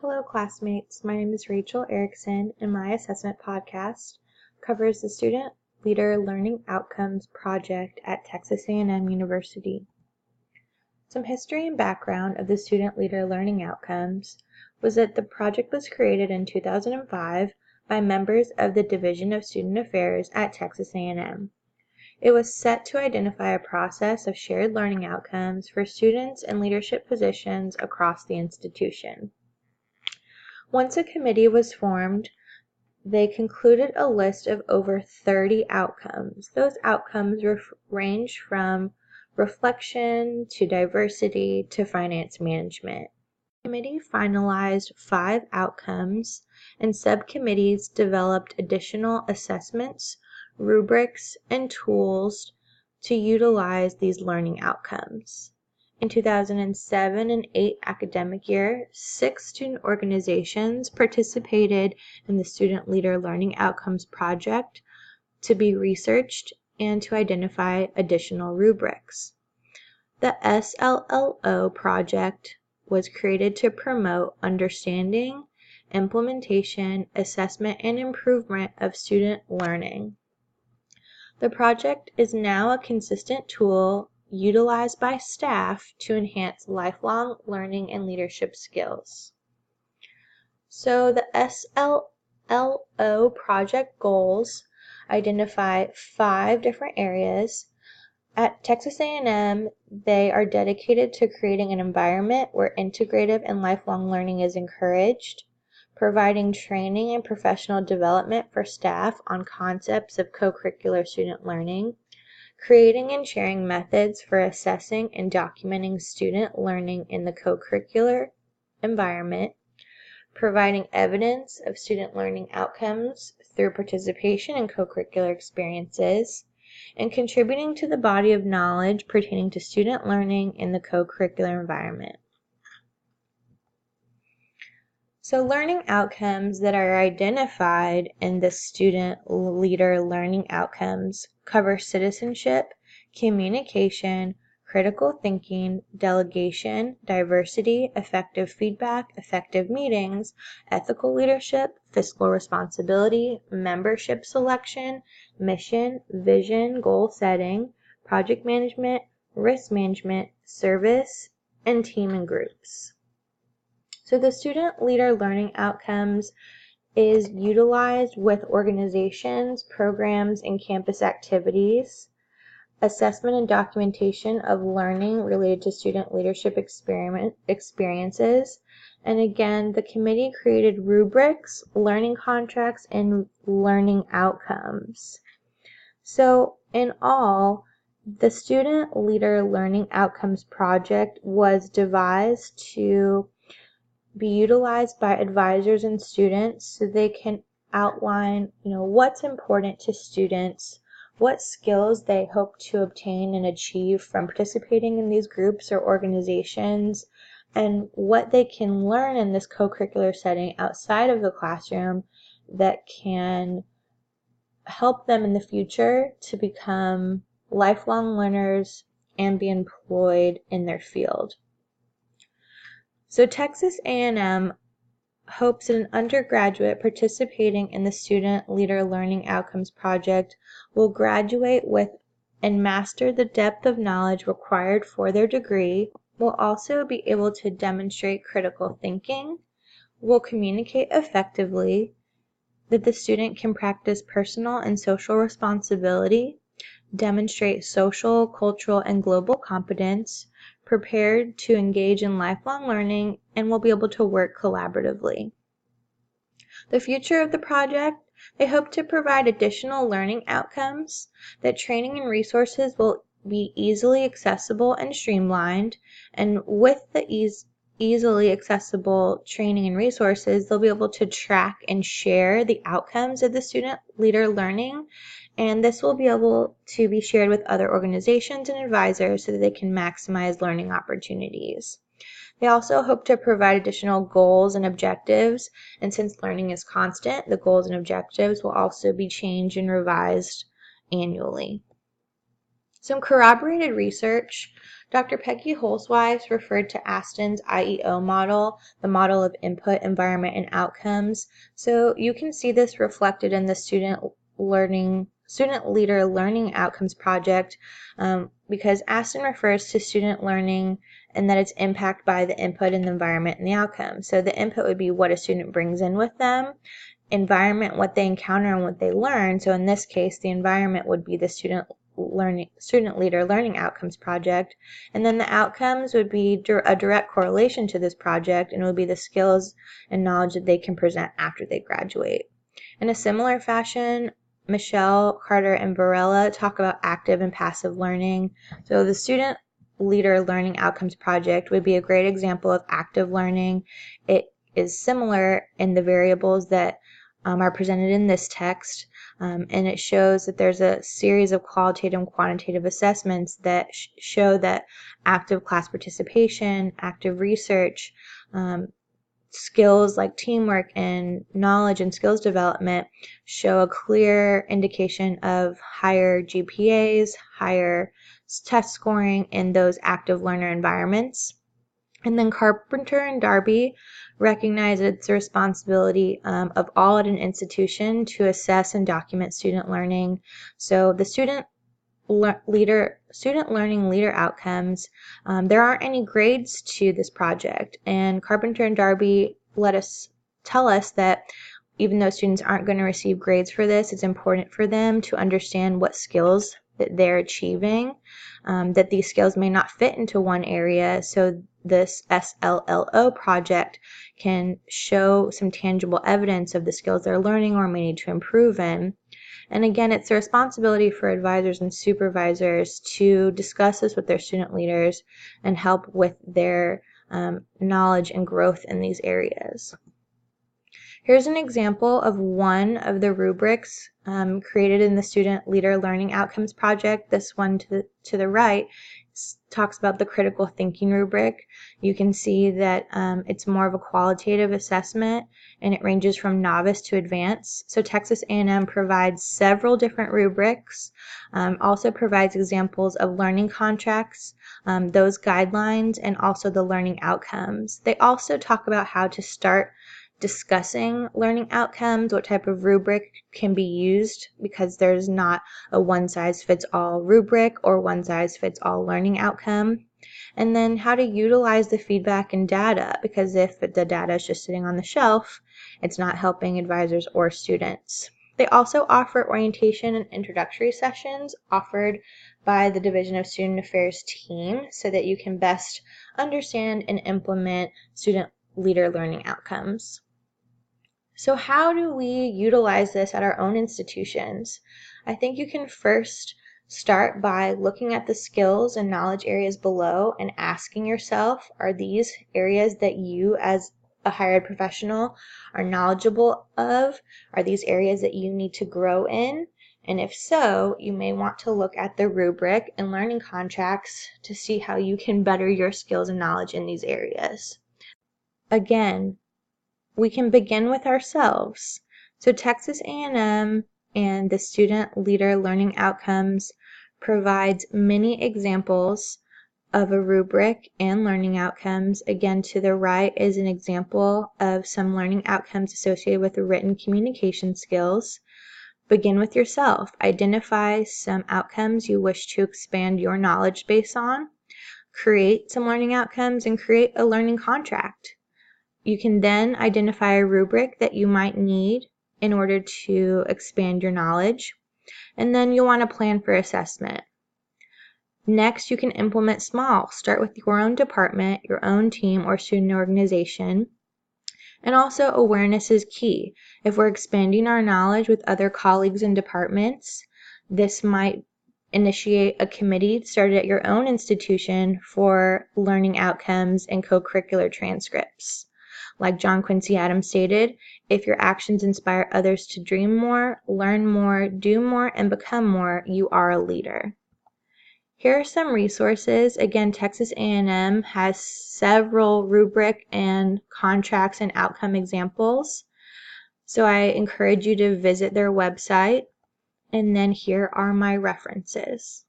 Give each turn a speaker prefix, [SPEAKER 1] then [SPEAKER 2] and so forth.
[SPEAKER 1] Hello classmates, my name is Rachel Erickson and my assessment podcast covers the Student Leader Learning Outcomes project at Texas A&M University. Some history and background of the Student Leader Learning Outcomes was that the project was created in 2005 by members of the Division of Student Affairs at Texas A&M. It was set to identify a process of shared learning outcomes for students in leadership positions across the institution. Once a committee was formed, they concluded a list of over 30 outcomes. Those outcomes range from reflection to diversity to finance management. The committee finalized 5 outcomes, and subcommittees developed additional assessments, rubrics, and tools to utilize these learning outcomes. In 2007 and 8 academic year, 6 student organizations participated in the Student Leader Learning Outcomes project to be researched and to identify additional rubrics. The SLLO project was created to promote understanding, implementation, assessment, and improvement of student learning. The project is now a consistent tool utilized by staff to enhance lifelong learning and leadership skills. So the SLLO project goals identify 5 different areas. At Texas A&M, they are dedicated to creating an environment where integrative and lifelong learning is encouraged, providing training and professional development for staff on concepts of co-curricular student learning, creating and sharing methods for assessing and documenting student learning in the co-curricular environment, providing evidence of student learning outcomes through participation in co-curricular experiences, and contributing to the body of knowledge pertaining to student learning in the co-curricular environment. So learning outcomes that are identified in the Student Leader Learning Outcomes cover citizenship, communication, critical thinking, delegation, diversity, effective feedback, effective meetings, ethical leadership, fiscal responsibility, membership selection, mission, vision, goal setting, project management, risk management, service, and team and groups. So the Student Leader Learning Outcomes is utilized with organizations, programs, and campus activities, assessment and documentation of learning related to student leadership experiences, and again, the committee created rubrics, learning contracts, and learning outcomes. So in all, the Student Leader Learning Outcomes project was devised to be utilized by advisors and students so they can outline, what's important to students, what skills they hope to obtain and achieve from participating in these groups or organizations, and what they can learn in this co-curricular setting outside of the classroom that can help them in the future to become lifelong learners and be employed in their field. So Texas A&M hopes that an undergraduate participating in the Student Leader Learning Outcomes project will graduate with and master the depth of knowledge required for their degree, will also be able to demonstrate critical thinking, will communicate effectively, that the student can practice personal and social responsibility, demonstrate social, cultural, and global competence, prepared to engage in lifelong learning, and will be able to work collaboratively. The future of the project, they hope to provide additional learning outcomes, that training and resources will be easily accessible and streamlined, and with the easily accessible training and resources, they'll be able to track and share the outcomes of the student leader learning, and this will be able to be shared with other organizations and advisors so that they can maximize learning opportunities. They also hope to provide additional goals and objectives, and since learning is constant, the goals and objectives will also be changed and revised annually. Some corroborated research Dr. Peggy Holzweiss referred to Aston's IEO model, the model of input, environment, and outcomes. So you can see this reflected in the student leader learning outcomes project, because Aston refers to student learning and that it's impacted by the input and the environment and the outcome. So the input would be what a student brings in with them, environment, what they encounter and what they learn. So in this case, the environment would be the student leader learning outcomes project, and then the outcomes would be a direct correlation to this project, and it would be the skills and knowledge that they can present after they graduate. In a similar fashion, Michelle, Carter, and Varela talk about active and passive learning. So the student leader learning outcomes project would be a great example of active learning. It is similar in the variables that are presented in this text, and it shows that there's a series of qualitative and quantitative assessments that show that active class participation, active research, skills like teamwork and knowledge and skills development show a clear indication of higher GPAs, higher test scoring in those active learner environments. And then Carpenter and Darby recognize it's the responsibility of all at an institution to assess and document student learning. So the student learning leader outcomes, there aren't any grades to this project, and Carpenter and Darby tell us that even though students aren't going to receive grades for this, it's important for them to understand what skills that they're achieving, that these skills may not fit into one area, so this SLLO project can show some tangible evidence of the skills they're learning or may need to improve in. And again, it's the responsibility for advisors and supervisors to discuss this with their student leaders and help with their knowledge and growth in these areas. Here's an example of one of the rubrics created in the Student Leader Learning Outcomes project. This one to the right talks about the critical thinking rubric. You can see that it's more of a qualitative assessment, and it ranges from novice to advanced. So Texas A&M provides several different rubrics, also provides examples of learning contracts, those guidelines, and also the learning outcomes. They also talk about how to start discussing learning outcomes, what type of rubric can be used, because there's not a one-size-fits-all rubric or one-size-fits-all learning outcome. And then how to utilize the feedback and data, because if the data is just sitting on the shelf, it's not helping advisors or students. They also offer orientation and introductory sessions offered by the Division of Student Affairs team so that you can best understand and implement student leader learning outcomes. So how do we utilize this at our own institutions? I think you can first start by looking at the skills and knowledge areas below and asking yourself, are these areas that you as a higher ed professional are knowledgeable of? Are these areas that you need to grow in? And if so, you may want to look at the rubric and learning contracts to see how you can better your skills and knowledge in these areas. Again, we can begin with ourselves. So Texas A&M and the Student Leader Learning Outcomes provides many examples of a rubric and learning outcomes. Again, to the right is an example of some learning outcomes associated with written communication skills. Begin with yourself. Identify some outcomes you wish to expand your knowledge base on. Create some learning outcomes and create a learning contract. You can then identify a rubric that you might need in order to expand your knowledge, and then you'll want to plan for assessment. Next, you can implement small. Start with your own department, your own team, or student organization. And also, awareness is key. If we're expanding our knowledge with other colleagues and departments, this might initiate a committee started at your own institution for learning outcomes and co-curricular transcripts. Like John Quincy Adams stated, if your actions inspire others to dream more, learn more, do more, and become more, you are a leader. Here are some resources. Again, Texas A&M has several rubric and contracts and outcome examples. So I encourage you to visit their website. And then here are my references.